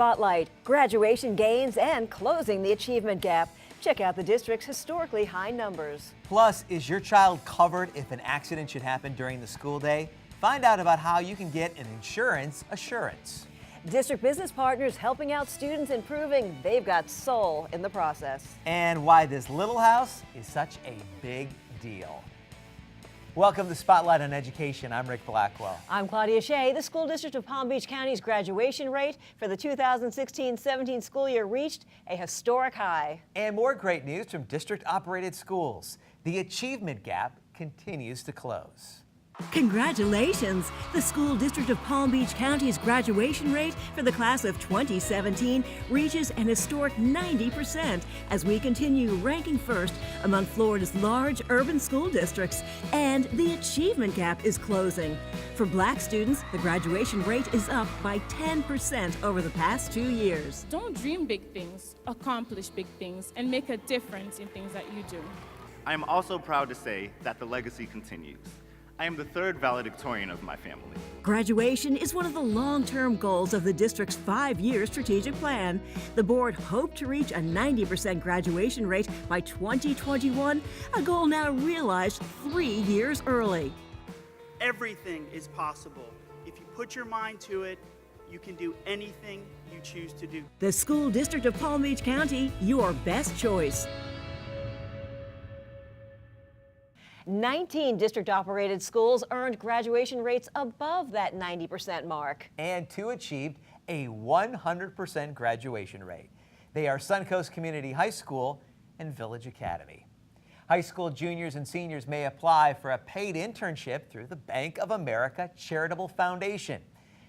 Spotlight, graduation gains, and closing the achievement gap. Check out the district's historically high numbers. Plus, is your child covered if an accident should happen during the school day? Find out about how you can get an insurance assurance. District business partners helping out students and proving they've got soul in the process. And why this little house is such a big deal. Welcome to Spotlight on Education. I'm Rick Blackwell. I'm Claudia Shea. The School District of Palm Beach County's graduation rate for the 2016-17 school year reached a historic high. And more great news from district-operated schools. The achievement gap continues to close. Congratulations! The School District of Palm Beach County's graduation rate for the class of 2017 reaches an historic 90% as we continue ranking first among Florida's large urban school districts, and the achievement gap is closing. For Black students, the graduation rate is up by 10% over the past 2 years. Don't dream big things, accomplish big things, and make a difference in things that you do. I am also proud to say that the legacy continues. I am the third valedictorian of my family. Graduation is one of the long-term goals of the district's 5-year strategic plan. The board hoped to reach a 90% graduation rate by 2021, a goal now realized 3 years early. Everything is possible. If you put your mind to it, you can do anything you choose to do. The School District of Palm Beach County, your best choice. 19 district-operated schools earned graduation rates above that 90% mark. And 2 achieved a 100% graduation rate. They are Suncoast Community High School and Village Academy. High school juniors and seniors may apply for a paid internship through the Bank of America Charitable Foundation.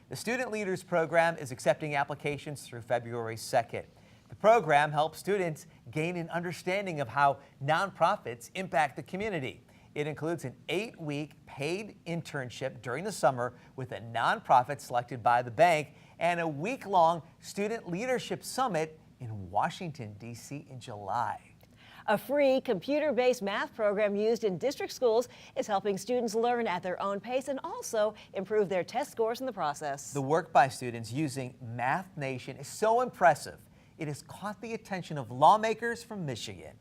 The Student Leaders Program is accepting applications through February 2nd. The program helps students gain an understanding of how nonprofits impact the community. It includes an 8-week paid internship during the summer with a nonprofit selected by the bank and a week-long student leadership summit in Washington, D.C. in July. A free computer-based math program used in district schools is helping students learn at their own pace and also improve their test scores in the process. The work by students using Math Nation is so impressive, it has caught the attention of lawmakers from Michigan.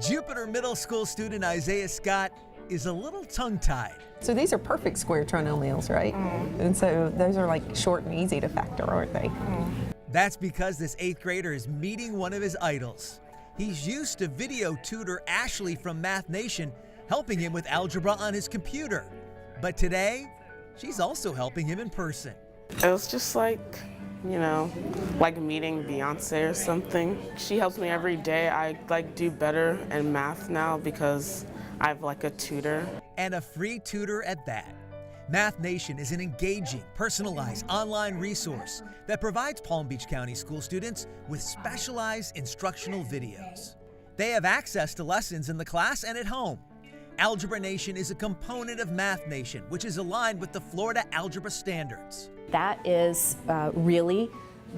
Jupiter Middle School student Isaiah Scott is a little tongue-tied. So these are perfect square trinomials, right? And so those are like short and easy to factor, aren't they? That's because this 8th grader is meeting one of his idols. He's used to video tutor Ashley from Math Nation helping him with algebra on his computer. But today, she's also helping him in person. It was just like, you know, like meeting Beyonce or something. She helps me every day. I do better in math now because I have a tutor. And a free tutor at that. Math Nation is an engaging, personalized online resource that provides Palm Beach County school students with specialized instructional videos. They have access to lessons in the class and at home. Algebra Nation is a component of Math Nation, which is aligned with the Florida Algebra Standards. That is really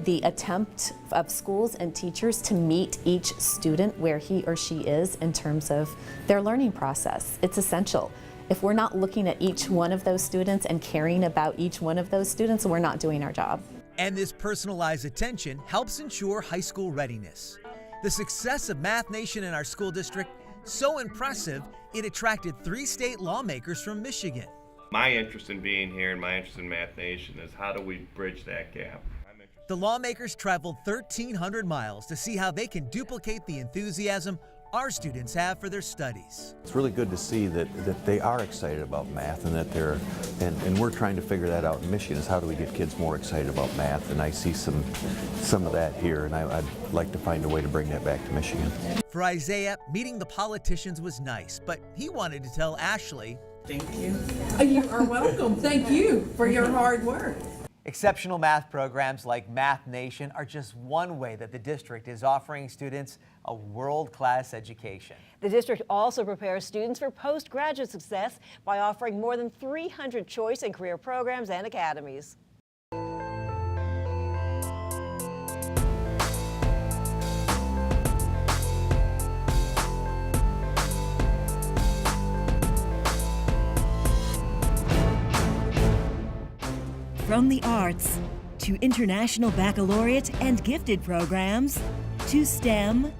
the attempt of schools and teachers to meet each student where he or she is in terms of their learning process. It's essential. If we're not looking at each one of those students and caring about each one of those students, we're not doing our job. And this personalized attention helps ensure high school readiness. The success of Math Nation in our school district, so impressive, it attracted 3 state lawmakers from Michigan. My interest in being here and my interest in Math Nation is how do we bridge that gap? The lawmakers traveled 1,300 miles to see how they can duplicate the enthusiasm our students have for their studies. It's really good to see that they are excited about math and that and we're trying to figure that out in Michigan, is how do we get kids more excited about math, and I see some of that here, and I'd like to find a way to bring that back to Michigan. For Isaiah, meeting the politicians was nice, but he wanted to tell Ashley, thank you. You are welcome. Thank you for your hard work. Exceptional math programs like Math Nation are just one way that the district is offering students a world-class education. The district also prepares students for postgraduate success by offering more than 300 choice and career programs and academies. from the arts to international baccalaureate and gifted programs to STEM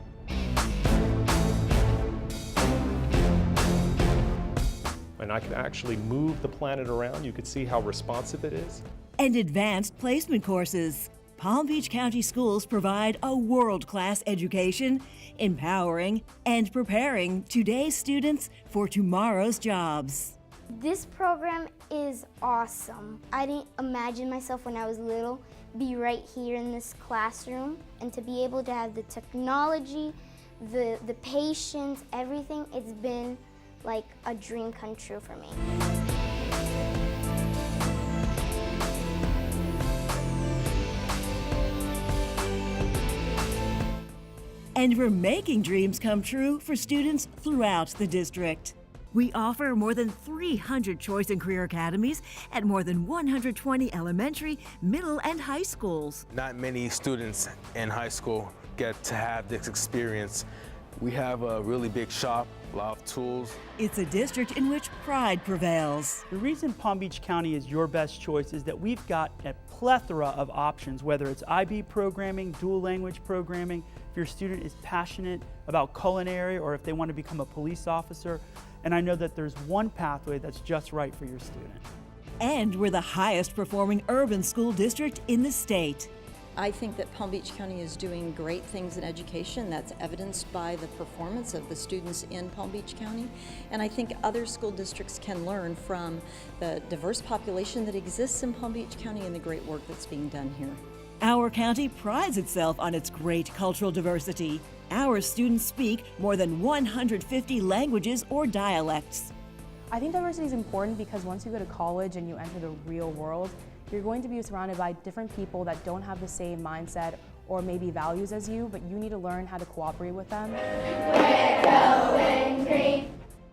and I can actually move the planet around. You can see how responsive it is. and advanced placement courses. Palm Beach County schools provide a world-class education, empowering and preparing today's students for tomorrow's jobs. This program is awesome. I didn't imagine myself when I was little be right here in this classroom, and to be able to have the technology, the patience, everything, it's been like a dream come true for me. And we're making dreams come true for students throughout the district. We offer more than 300 choice and career academies at more than 120 elementary, middle, and high schools. Not many students in high school get to have this experience. We have a really big shop, a lot of tools. It's a district in which pride prevails. The reason Palm Beach County is your best choice is that we've got a plethora of options, whether it's IB programming, dual language programming, if your student is passionate about culinary or if they want to become a police officer. And I know that there's one pathway that's just right for your student. And we're the highest performing urban school district in the state. I think that Palm Beach County is doing great things in education. That's evidenced by the performance of the students in Palm Beach County. And I think other school districts can learn from the diverse population that exists in Palm Beach County and the great work that's being done here. Our county prides itself on its great cultural diversity. Our students speak more than 150 languages or dialects. I think diversity is important because once you go to college and you enter the real world, you're going to be surrounded by different people that don't have the same mindset or maybe values as you, but you need to learn how to cooperate with them.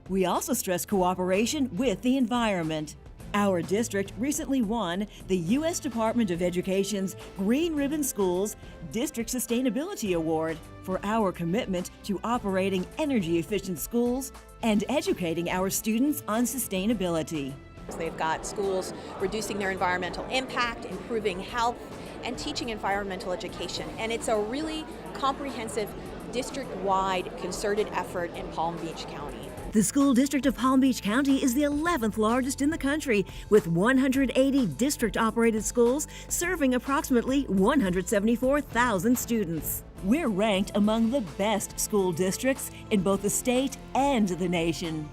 We also stress cooperation with the environment. Our district recently won the U.S. Department of Education's Green Ribbon Schools District Sustainability Award for our commitment to operating energy-efficient schools and educating our students on sustainability. They've got schools reducing their environmental impact, improving health, and teaching environmental education. And it's a really comprehensive district-wide concerted effort in Palm Beach County. The school district of Palm Beach County is the 11th largest in the country, with 180 district-operated schools serving approximately 174,000 students. We're ranked among the best school districts in both the state and the nation.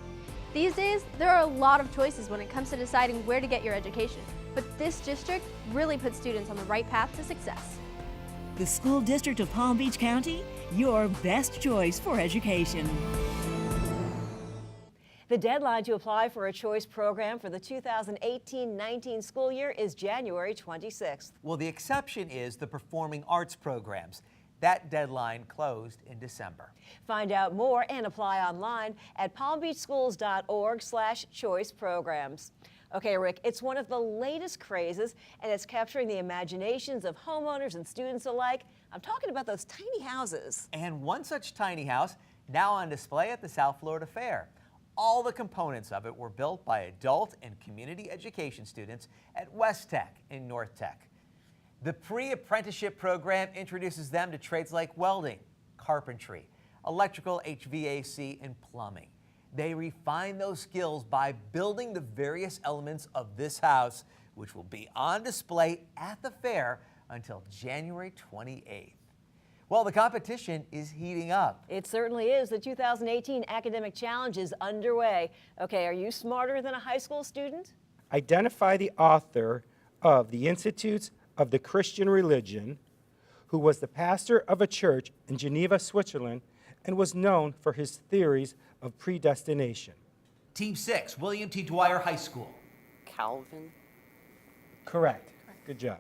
These days, there are a lot of choices when it comes to deciding where to get your education, but this district really puts students on the right path to success. The school district of Palm Beach County, your best choice for education. The deadline to apply for a choice program for the 2018-19 school year is January 26th. Well, the exception is the performing arts programs. That deadline closed in December. Find out more and apply online at palmbeachschools.org/choice programs. Okay, Rick, it's one of the latest crazes, and it's capturing the imaginations of homeowners and students alike. I'm talking about those tiny houses. And one such tiny house now on display at the South Florida Fair. All the components of it were built by adult and community education students at West Tech and North Tech. The pre-apprenticeship program introduces them to trades like welding, carpentry, electrical, HVAC, and plumbing. They refine those skills by building the various elements of this house, which will be on display at the fair until January 28th. Well, the competition is heating up. It certainly is. The 2018 Academic Challenge is underway. Okay, are you smarter than a high school student? Identify the author of the Institutes of the Christian Religion, who was the pastor of a church in Geneva, Switzerland, and was known for his theories of predestination. Team 6, William T. Dwyer High School. Calvin? Correct. Good job.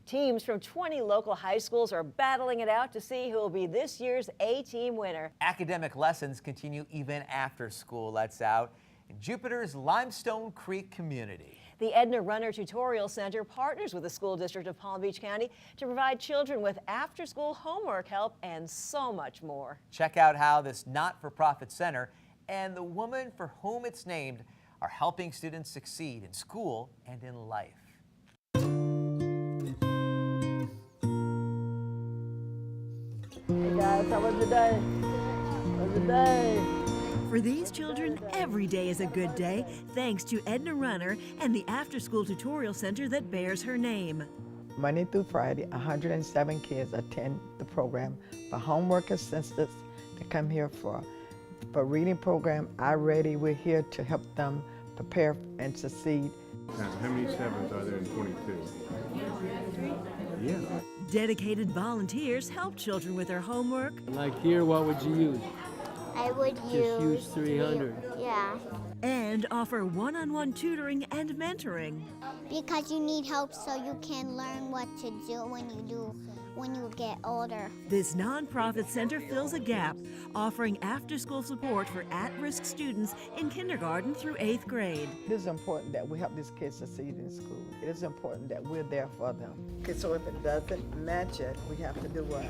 Teams from 20 local high schools are battling it out to see who will be this year's A-Team winner. Academic lessons continue even after school lets out in Jupiter's Limestone Creek community. The Edna Runner Tutorial Center partners with the school district of Palm Beach County to provide children with after-school homework help and so much more. Check out how this not-for-profit center and the woman for whom it's named are helping students succeed in school and in life. Hey guys, how was your day? How was your day? For these children, every day is a good day, thanks to Edna Runner and the after-school tutorial center that bears her name. Monday through Friday, 107 kids attend the program for homework assistance to come here for reading program. iReady, we're here to help them prepare and succeed. How many sevens are there in 22? Yeah. Dedicated volunteers help children with their homework. Like here, what would you use? I would use 300. Yeah. And offer one-on-one tutoring and mentoring. Because you need help so you can learn what to do when you get older. This nonprofit center fills a gap, offering after-school support for at-risk students in kindergarten through 8th grade. It is important that we help these kids succeed in school. It is important that we're there for them. Okay, so if it doesn't match it, we have to do what?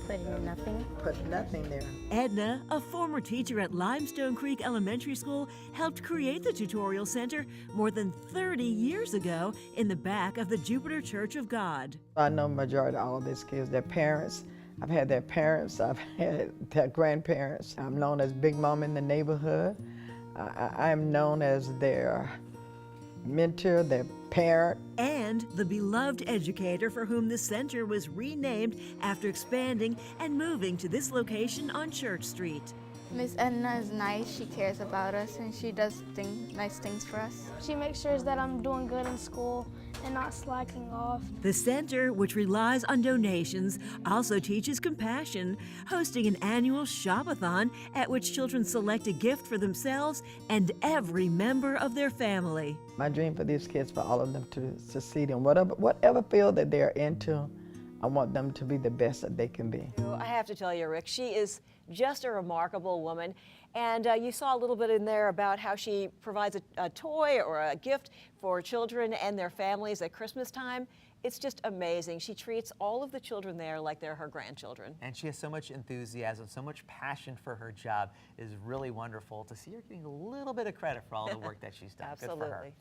Put in nothing. Put nothing there. Edna, a former teacher at Limestone Creek Elementary School, helped create the tutorial center more than 30 years ago in the back of the Jupiter Church of God. I know majority of all of these kids, their parents. I've had their parents, I've had their grandparents. I'm known as Big Mom in the neighborhood. I'm known as their mentor, their parent. And the beloved educator for whom the center was renamed after expanding and moving to this location on Church Street. Miss Edna is nice, she cares about us, and she does nice things for us. She makes sure that I'm doing good in school and not slacking off. The center, which relies on donations, also teaches compassion, hosting an annual shop-a-thon at which children select a gift for themselves and every member of their family. My dream for these kids, for all of them to succeed in whatever field that they're into, I want them to be the best that they can be. I have to tell you, Rick, she is just a remarkable woman. And you saw a little bit in there about how she provides a toy or a gift for children and their families at Christmas time. It's just amazing. She treats all of the children there like they're her grandchildren. And she has so much enthusiasm, so much passion for her job. It is really wonderful to see her getting a little bit of credit for all the work that she's done. Absolutely. Good for her.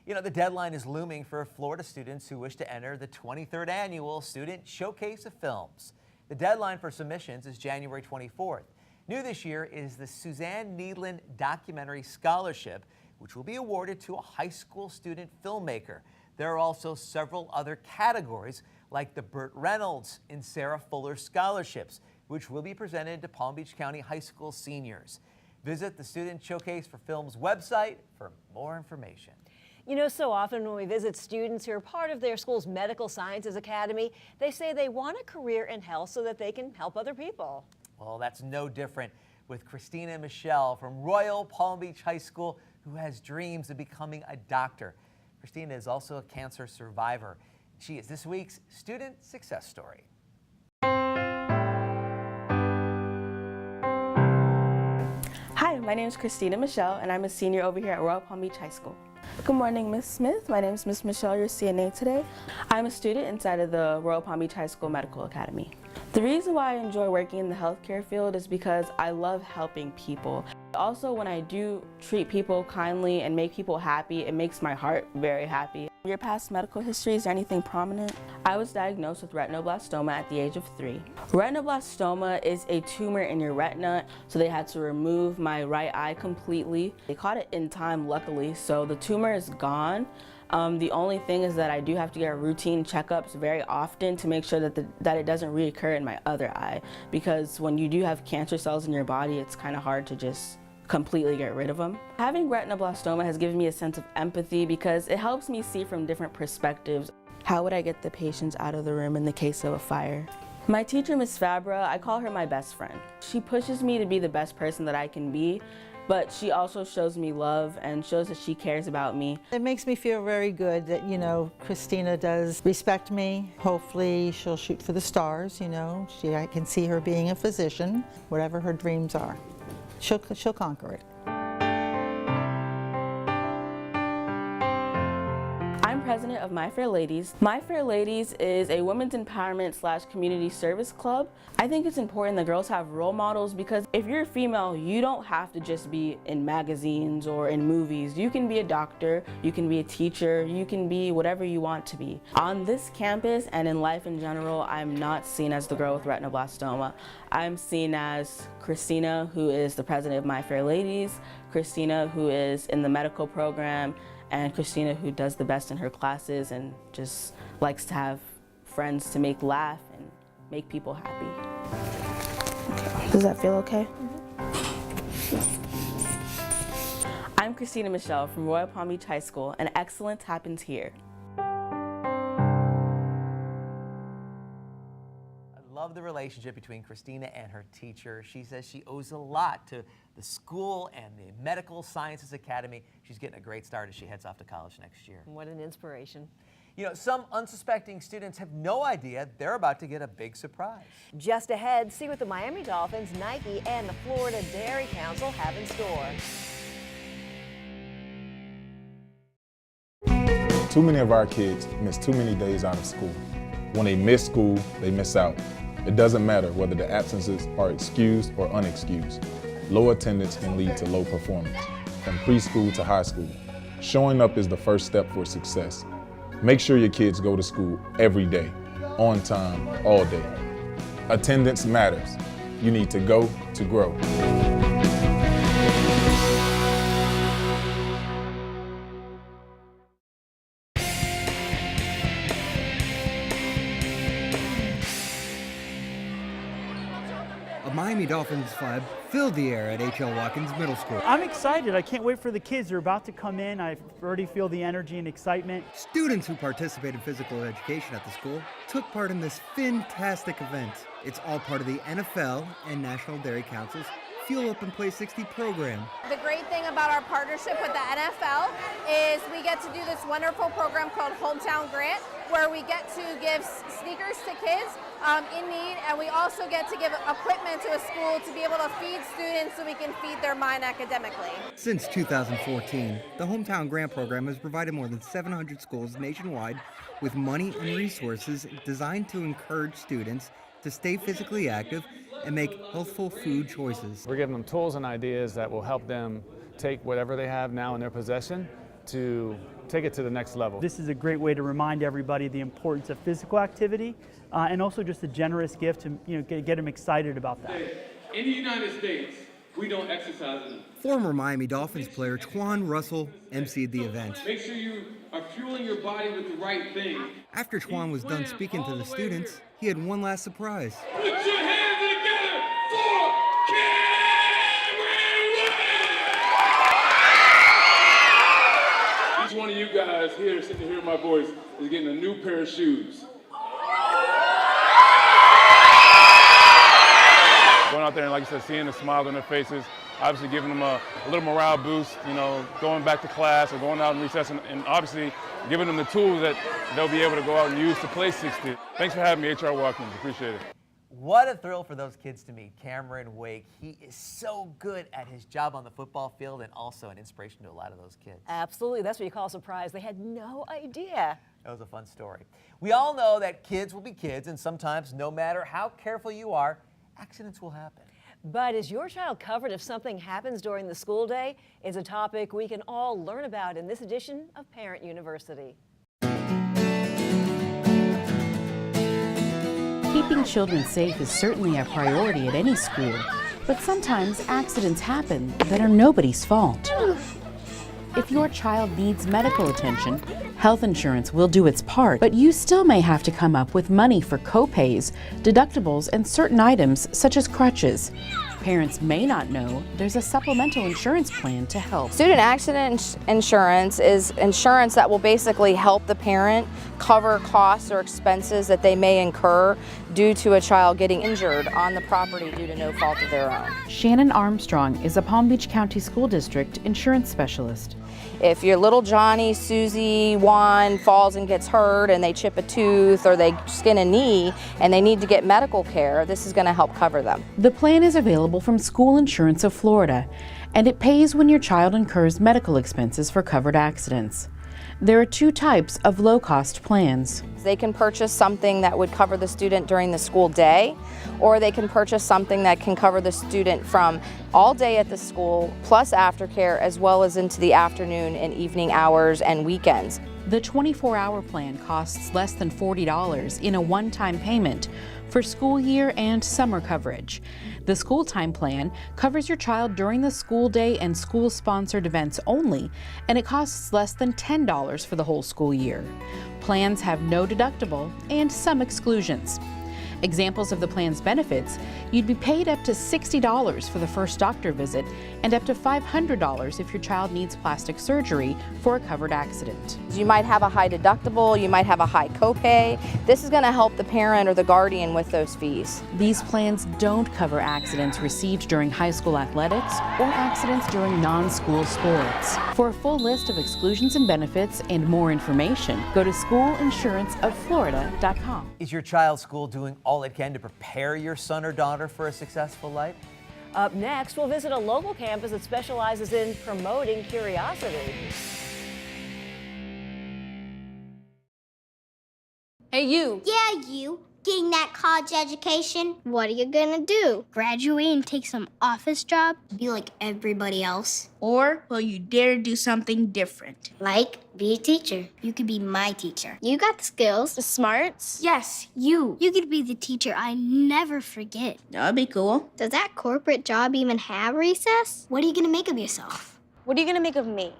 You know, the deadline is looming for Florida students who wish to enter the 23rd Annual Student Showcase of Films. The deadline for submissions is January 24th. New this year is the Suzanne Needland Documentary Scholarship, which will be awarded to a high school student filmmaker. There are also several other categories, like the Burt Reynolds and Sarah Fuller Scholarships, which will be presented to Palm Beach County High School seniors. Visit the Student Showcase for Film's website for more information. You know, so often when we visit students who are part of their school's Medical Sciences Academy, they say they want a career in health so that they can help other people. Well, that's no different with KRISTINA and MICHEL from Royal Palm Beach High School, who has dreams of becoming a doctor. KRISTINA is also a cancer survivor. She is this week's Student Success Story. Hi, my name is KRISTINA MICHEL, and I'm a senior over here at Royal Palm Beach High School. Good morning, Ms. Smith. My name is Ms. Michelle, your CNA today. I'm a student inside of the Royal Palm Beach High School Medical Academy. The reason why I enjoy working in the healthcare field is because I love helping people. Also, when I do treat people kindly and make people happy, it makes my heart very happy. Your past medical history, is there anything prominent? I was diagnosed with retinoblastoma at the age of 3. Retinoblastoma is a tumor in your retina, so they had to remove my right eye completely. They caught it in time, luckily, so the tumor is gone. The only thing is that I do have to get routine checkups very often to make sure that it doesn't reoccur in my other eye, because when you do have cancer cells in your body, it's kind of hard to just completely get rid of them. Having retinoblastoma has given me a sense of empathy because it helps me see from different perspectives. How would I get the patients out of the room in the case of a fire? My teacher, Ms. Fabra, I call her my best friend. She pushes me to be the best person that I can be, but she also shows me love and shows that she cares about me. It makes me feel very good that, you know, KRISTINA does respect me. Hopefully she'll shoot for the stars, you know. I can see her being a physician, whatever her dreams are. She'll conquer it. I'm president of My Fair Ladies. My Fair Ladies is a women's empowerment / community service club. I think it's important that girls have role models because if you're a female, you don't have to just be in magazines or in movies. You can be a doctor, you can be a teacher, you can be whatever you want to be. On this campus and in life in general, I'm not seen as the girl with retinoblastoma. I'm seen as KRISTINA, who is the president of My Fair Ladies, KRISTINA, who is in the medical program, and KRISTINA, who does the best in her classes and just likes to have friends to make laugh and make people happy. Okay. Does that feel okay? I'm KRISTINA MICHEL from Royal Palm Beach High School, and excellence happens here. Love the relationship between KRISTINA and her teacher. She says she owes a lot to the school and the Medical Sciences Academy. She's getting a great start as she heads off to college next year. What an inspiration. You know, some unsuspecting students have no idea they're about to get a big surprise. Just ahead, see what the Miami Dolphins, Nike, and the Florida Dairy Council have in store. Too many of our kids miss too many days out of school. When they miss school, they miss out. It doesn't matter whether the absences are excused or unexcused. Low attendance can lead to low performance, from preschool to high school. Showing up is the first step for success. Make sure your kids go to school every day, on time, all day. Attendance matters. You need to go to grow. Miami Dolphins flag filled the air at H.L. Watkins Middle School. I'm excited. I can't wait for the kids. They're about to come in. I already feel the energy and excitement. Students who participate in physical education at the school took part in this fantastic event. It's all part of the NFL and National Dairy Council's Fuel Up and Play 60 program. The great thing about our partnership with the NFL is we get to do this wonderful program called Hometown Grant, where we get to give sneakers to kids in need, and we also get to give equipment to a school to be able to feed students so we can feed their mind academically. Since 2014, the Hometown Grant program has provided more than 700 schools nationwide with money and resources designed to encourage students to stay physically active and make healthful food choices. We're giving them tools and ideas that will help them take whatever they have now in their possession to take it to the next level. This is a great way to remind everybody the importance of physical activity and also just a generous gift to get them excited about that. In the United States, we don't exercise enough. Former Miami Dolphins player T.E.N. Russell emceed the event. Make sure you are fueling your body with the right thing. After T.E.N. was done speaking to the students, he had one last surprise. Put your hands together for Cameron! Each one of you guys here, sitting to hear my voice, is getting a new pair of shoes. Going out there and, like you said, seeing the smiles on their faces, obviously giving them a little morale boost, going back to class or going out in recess, and obviously giving them the tools that they'll be able to go out and use to play 60. Thanks for having me, H.R. Watkins. Appreciate it. What a thrill for those kids to meet Cameron Wake. He is so good at his job on the football field and also an inspiration to a lot of those kids. Absolutely. That's what you call a surprise. They had no idea. That was a fun story. We all know that kids will be kids, and sometimes, no matter how careful you are, accidents will happen. But is your child covered if something happens during the school day? It's a topic we can all learn about in this edition of Parent University. Keeping children safe is certainly a priority at any school, but sometimes accidents happen that are nobody's fault. If your child needs medical attention, health insurance will do its part, but you still may have to come up with money for co-pays, deductibles, and certain items such as crutches. Parents may not know there's a supplemental insurance plan to help. Student accident insurance is insurance that will basically help the parent cover costs or expenses that they may incur due to a child getting injured on the property due to no fault of their own. Shannon Armstrong is a Palm Beach County School District insurance specialist. If your little Johnny, Susie, Juan falls and gets hurt and they chip a tooth or they skin a knee and they need to get medical care, this is going to help cover them. The plan is available from School Insurance of Florida, and it pays when your child incurs medical expenses for covered accidents. There are two types of low-cost plans. They can purchase something that would cover the student during the school day, or they can purchase something that can cover the student from all day at the school, plus aftercare, as well as into the afternoon and evening hours and weekends. The 24-hour plan costs less than $40 in a one-time payment for school year and summer coverage. The school time plan covers your child during the school day and school-sponsored events only, and it costs less than $10 for the whole school year. Plans have no deductible and some exclusions. Examples of the plan's benefits: you'd be paid up to $60 for the first doctor visit and up to $500 if your child needs plastic surgery for a covered accident. You might have a high deductible, you might have a high copay. This is going to help the parent or the guardian with those fees. These plans don't cover accidents received during high school athletics or accidents during non-school sports. For a full list of exclusions and benefits and more information, go to schoolinsuranceofflorida.com. Is your child's school doing all it can to prepare your son or daughter for a successful life? Up next, we'll visit a local campus that specializes in promoting curiosity. Hey, you. Yeah, you. Getting that college education? What are you gonna do? Graduate and take some office job? Be like everybody else? Or will you dare do something different? Like be a teacher. You could be my teacher. You got the skills. The smarts? Yes, you. You could be the teacher I never forget. That'd be cool. Does that corporate job even have recess? What are you gonna make of yourself? What are you gonna make of me?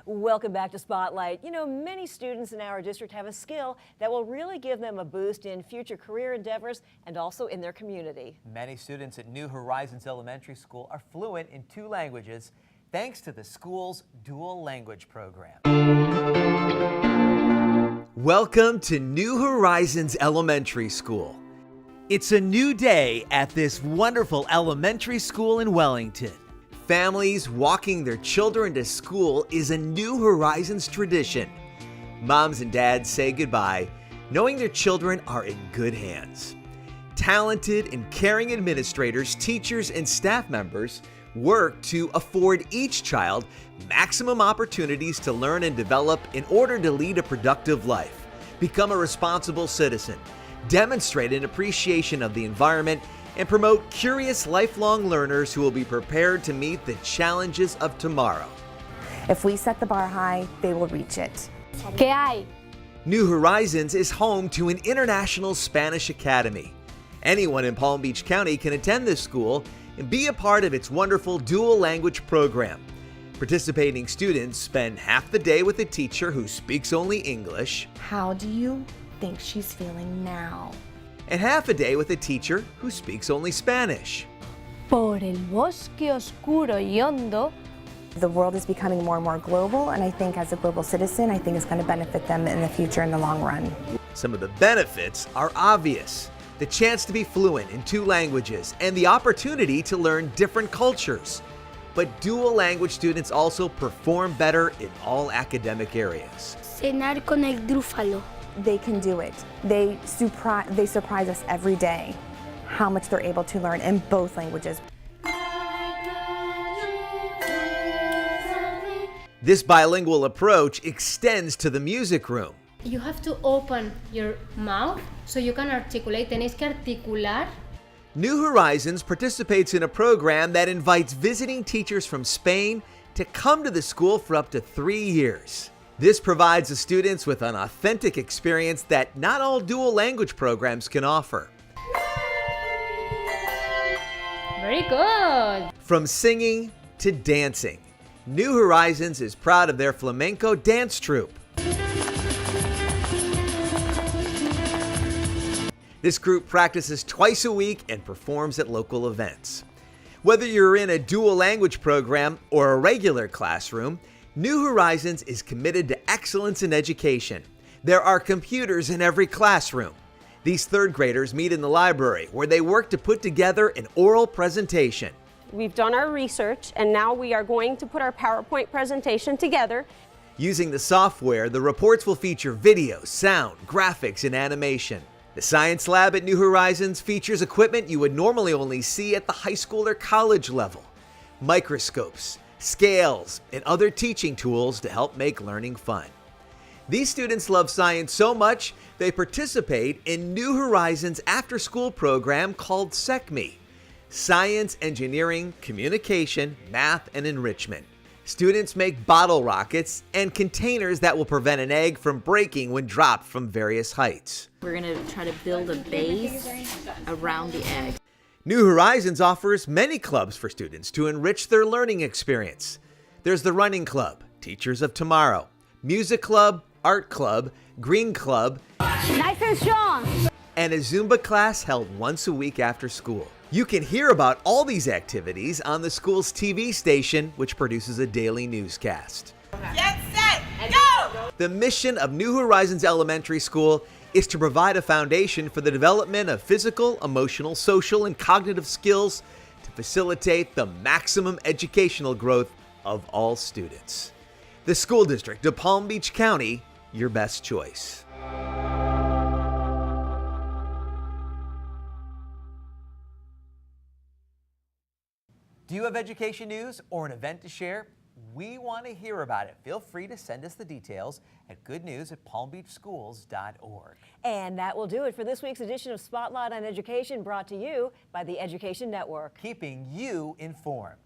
Welcome back to Spotlight. You know, many students in our district have a skill that will really give them a boost in future career endeavors and also in their community. Many students at New Horizons Elementary School are fluent in 2 languages thanks to the school's dual language program. Welcome to New Horizons Elementary School. It's a new day at this wonderful elementary school in Wellington. Families walking their children to school is a New Horizons tradition. Moms and dads say goodbye, knowing their children are in good hands. Talented and caring administrators, teachers, and staff members work to afford each child maximum opportunities to learn and develop in order to lead a productive life, become a responsible citizen, demonstrate an appreciation of the environment, and promote curious lifelong learners who will be prepared to meet the challenges of tomorrow. If we set the bar high, they will reach it. ¿Qué hay? New Horizons is home to an international Spanish academy. Anyone in Palm Beach County can attend this school and be a part of its wonderful dual language program. Participating students spend half the day with a teacher who speaks only English. How do you think she's feeling now? And half a day with a teacher who speaks only Spanish. Por el bosque oscuro y hondo. The world is becoming more and more global, and I think as a global citizen, I think it's going to benefit them in the future in the long run. Some of the benefits are obvious. The chance to be fluent in 2 languages and the opportunity to learn different cultures. But dual language students also perform better in all academic areas. Cenar con el grúfalo. They can do it. They surprise us every day how much they're able to learn in both languages. This bilingual approach extends to the music room. You have to open your mouth so you can articulate. Tenéis que articular. New Horizons participates in a program that invites visiting teachers from Spain to come to the school for up to 3 years. This provides the students with an authentic experience that not all dual language programs can offer. Very good. From singing to dancing, New Horizons is proud of their flamenco dance troupe. This group practices twice a week and performs at local events. Whether you're in a dual language program or a regular classroom, New Horizons is committed to excellence in education. There are computers in every classroom. These 3rd graders meet in the library where they work to put together an oral presentation. We've done our research and now we are going to put our PowerPoint presentation together. Using the software, the reports will feature video, sound, graphics, and animation. The science lab at New Horizons features equipment you would normally only see at the high school or college level. Microscopes, scales, and other teaching tools to help make learning fun. These students love science so much, they participate in New Horizons after-school program called SECME, Science, Engineering, Communication, Math, and Enrichment. Students make bottle rockets and containers that will prevent an egg from breaking when dropped from various heights. We're going to try to build a base around the egg. New Horizons offers many clubs for students to enrich their learning experience. There's the Running Club, Teachers of Tomorrow, Music Club, Art Club, Green Club, Nice and strong. and a Zumba class held once a week after school. You can hear about all these activities on the school's TV station, which produces a daily newscast. Get set, go! The mission of New Horizons Elementary School is to provide a foundation for the development of physical, emotional, social, and cognitive skills to facilitate the maximum educational growth of all students. The School District of Palm Beach County, your best choice. Do you have education news or an event to share? We want to hear about it. Feel free to send us the details at goodnews@palmbeachschools.org. And that will do it for this week's edition of Spotlight on Education, brought to you by the Education Network. Keeping you informed.